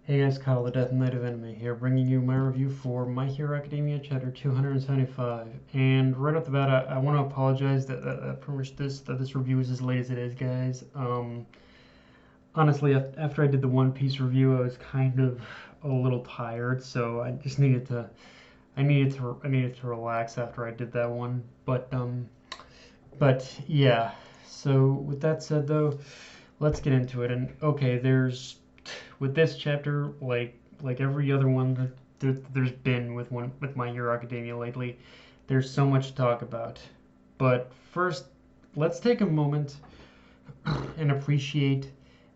Hey guys, Kyle the Death Knight of Enemy here, bringing you my review for My Hero Academia Chapter 275. And right off the bat, I want to apologize that pretty much this review is as late as it is, guys. Honestly, after I did the One Piece review, I was kind of a little tired, so I just I needed to relax after I did that one. But yeah. So with that said, though, let's get into it. And okay, there's with this chapter, like every other one there's been with My Hero Academia lately, there's so much to talk about. But first, let's take a moment and appreciate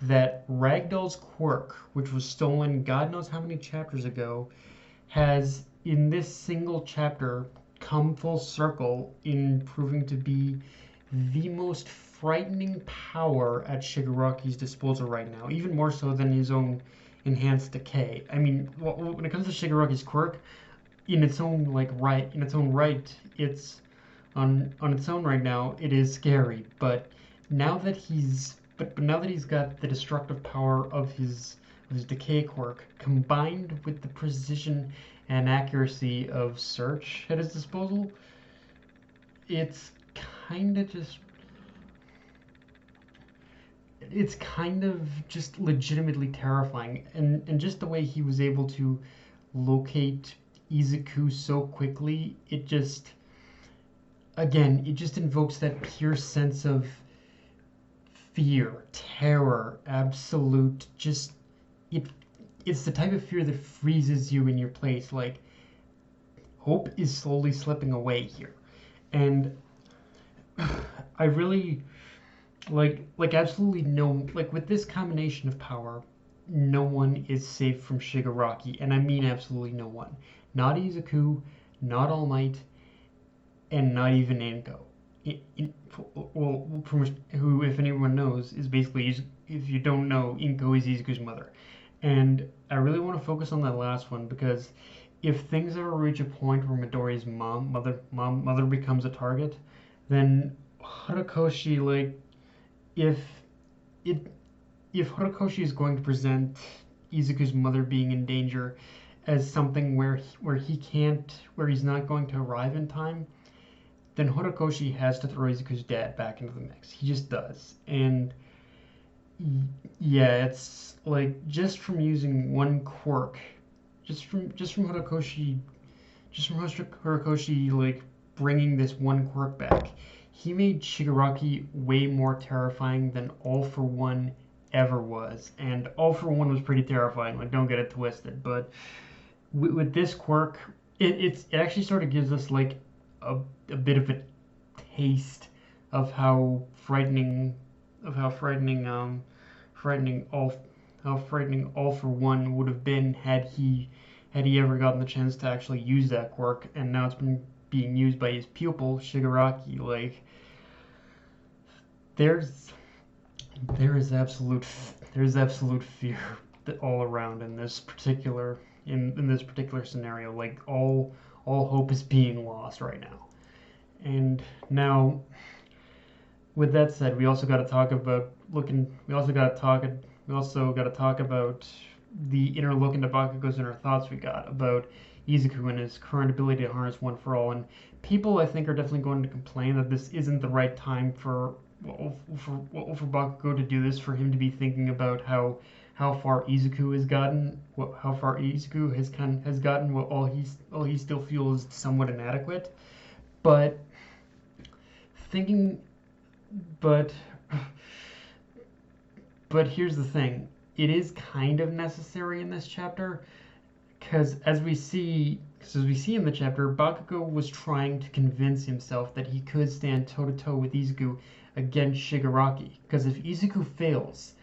that Ragdoll's quirk, which was stolen God knows how many chapters ago, has in this single chapter come full circle in proving to be the most frightening power at Shigaraki's disposal right now, even more so than his own enhanced decay. I mean, when it comes to Shigaraki's quirk, in its own right, it's on its own right now, it is scary. But now that he's got the destructive power of his decay quirk, combined with the precision and accuracy of search at his disposal, it's kind of just it's kind of just legitimately terrifying, and just the way he was able to locate Izuku so quickly, it just invokes that pure sense of fear, terror, absolute, just it it's the type of fear that freezes you in your place, like hope is slowly slipping away here. And I really absolutely no, like with this combination of power, no one is safe from Shigaraki, and I mean absolutely no one. Not Izuku, not All Might, and not even Anko. Well, who, if anyone knows, is basically, if you don't know, Inko is Izuku's mother. And I really want to focus on that last one because if things ever reach a point where Midori's mother becomes a target, then Horikoshi, like, if it if Horikoshi is going to present Izuku's mother being in danger as something where he's not going to arrive in time, then Horikoshi has to throw Izuku's dad back into the mix. He just does. And yeah, it's like just from using one quirk, just from Horikoshi like bringing this one quirk back, he made Shigaraki way more terrifying than All For One ever was. And All For One was pretty terrifying. Like, don't get it twisted. But with this quirk, it actually sort of gives us like a bit of a taste of frightening All For One would have been had he ever gotten the chance to actually use that quirk. And now it's been being used by his pupil Shigaraki. Like, there's there's absolute fear all around in this particular in this particular scenario. Like, all hope is being lost right now. And now, with that said, we also got to talk about the inner look into Bakugo's inner thoughts we got about Izuku and his current ability to harness One For All. And people, I think, are definitely going to complain that this isn't the right time for Bakugo to do this, for him to be thinking about how far Izuku has gotten, while he still feels somewhat inadequate. But thinking, but but here's the thing: it is kind of necessary in this chapter, because as we see in the chapter, Bakugo was trying to convince himself that he could stand toe to toe with Izuku against Shigaraki. Because if Izuku fails,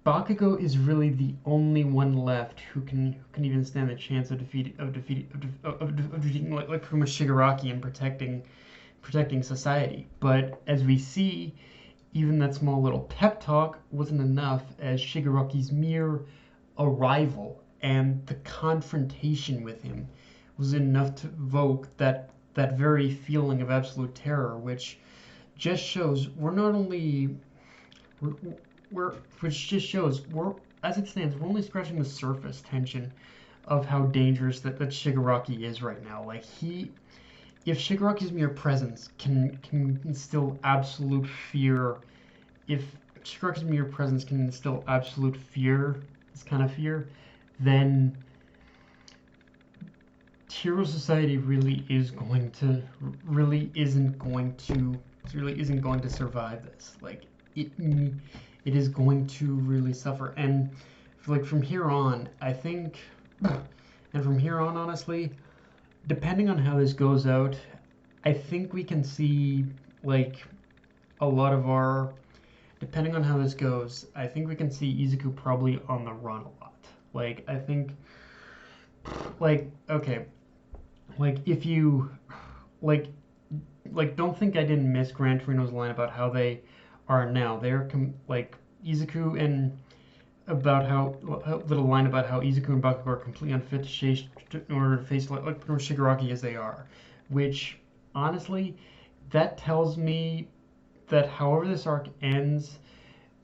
Bakugo is really the only one left who can even stand the chance of defeating like pretty much Shigaraki and protecting society. But as we see, even that small little pep talk wasn't enough, as Shigaraki's mere arrival and the confrontation with him was enough to evoke that very feeling of absolute terror, which just shows we're as it stands, we're only scratching the surface tension of how dangerous that Shigaraki is right now. Like if Shigaraki's mere presence can instill absolute fear, if Shigaraki's mere presence can instill absolute fear, this kind of fear, then Hero Society really isn't going to survive this. Like it is going to really suffer. And like from here on, I think, and from here on, honestly, depending on how this goes out, I think we can see like a lot of our. Depending on how this goes, I think we can see Izuku probably on the run a lot. Like I think, like okay, like if you like don't think I didn't miss Gran Torino's line about how they are now. They're like Izuku and about how little line about how Izuku and Bakugo are completely unfit in order to face like Shigaraki as they are, which honestly, that tells me that however this arc ends,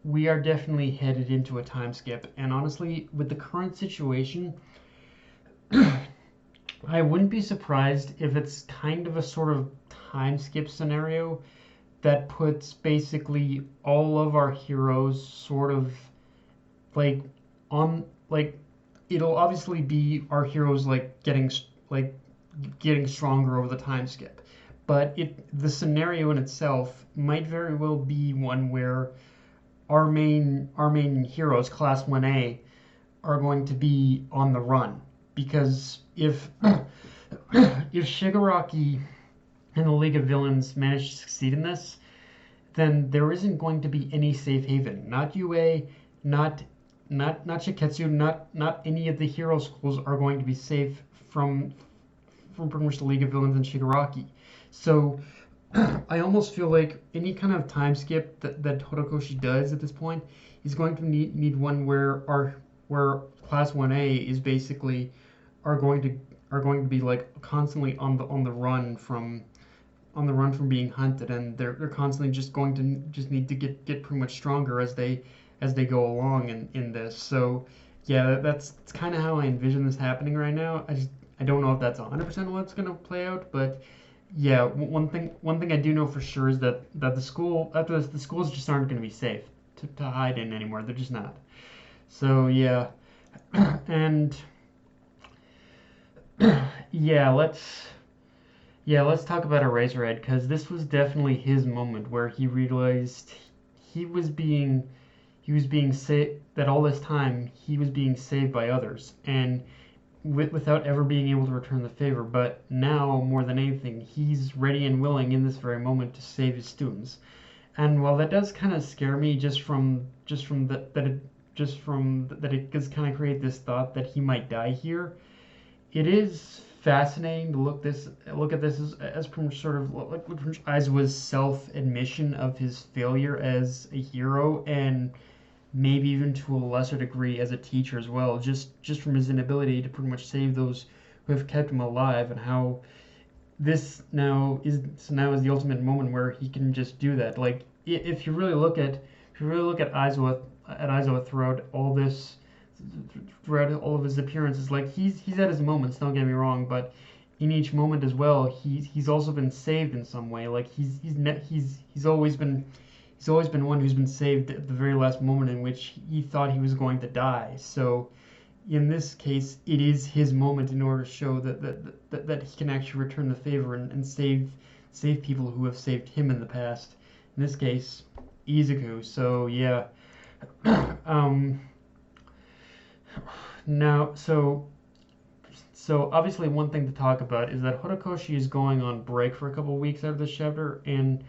we are definitely headed into a time skip. And honestly, with the current situation, I wouldn't be surprised if it's kind of a sort of time skip scenario that puts basically all of our heroes sort of like on like it'll obviously be our heroes like getting stronger over the time skip, but the scenario in itself might very well be one where our main heroes, class 1A, are going to be on the run, because if if Shigaraki and the League of Villains manage to succeed in this, then there isn't going to be any safe haven. Not UA, not Shiketsu, not any of the hero schools are going to be safe from pretty much the League of Villains and Shigaraki. So I almost feel like any kind of time skip that Horikoshi does at this point is going to need one where class 1A is basically are going to be like constantly on the run from being hunted, and they're constantly just going to just need to get pretty much stronger as they go along in this. So yeah, that's kind of how I envision this happening right now. I don't know if that's 100% what's going to play out, but yeah, one thing I do know for sure is that the school after this, the schools just aren't going to be safe to hide in anymore. They're just not. So yeah, and yeah, let's talk about Eraserhead, because this was definitely his moment where he realized he was being saved, that all this time he was being saved by others, and without ever being able to return the favor. But now, more than anything, he's ready and willing in this very moment to save his students. And while that does kind of scare me, just from that it does kind of create this thought that he might die here, it is fascinating to look at this as from sort of like Aizawa's self-admission of his failure as a hero, and maybe even to a lesser degree as a teacher as well, just from his inability to pretty much save those who have kept him alive, and how this now is the ultimate moment where he can just do that. Like if you really look at Aizawa throughout all this, throughout all of his appearances, like he's at his moments, don't get me wrong, but in each moment as well, he's also been saved in some way. Like he's always been one who's been saved at the very last moment in which he thought he was going to die. So in this case, it is his moment in order to show that he can actually return the favor and save people who have saved him in the past. In this case, Izuku. So yeah. Now, so obviously one thing to talk about is that Horikoshi is going on break for a couple of weeks out of this chapter, and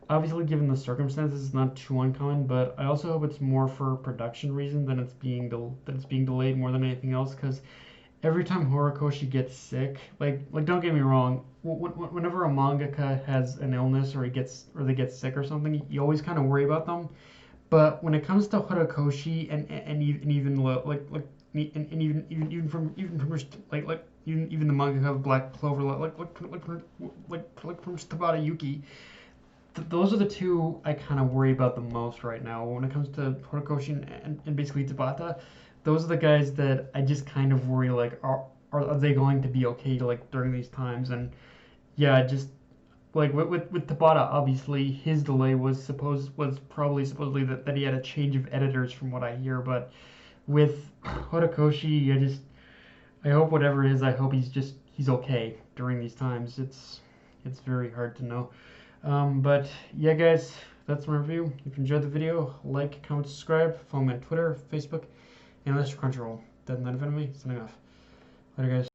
obviously given the circumstances, it's not too uncommon. But I also hope it's more for production reason than it's being delayed more than anything else. Because every time Horikoshi gets sick, like don't get me wrong, whenever a mangaka has an illness or they get sick or something, you always kind of worry about them. But when it comes to Horikoshi and even even from even the manga of Black Clover, like from Tabata Yuki, those are the two I kind of worry about the most right now when it comes to Horikoshi and basically Tabata. Those are the guys that I just kind of worry like are they going to be okay like during these times? And yeah, just like with Tabata, obviously his delay was probably supposedly that he had a change of editors from what I hear, but with Horikoshi, I hope whatever it is, I hope he's okay during these times. It's very hard to know. But yeah, guys, that's my review. If you enjoyed the video, like, comment, subscribe. Follow me on Twitter, Facebook, and that's Crunchyroll. Dead Night of Enemy, signing off. Later, guys.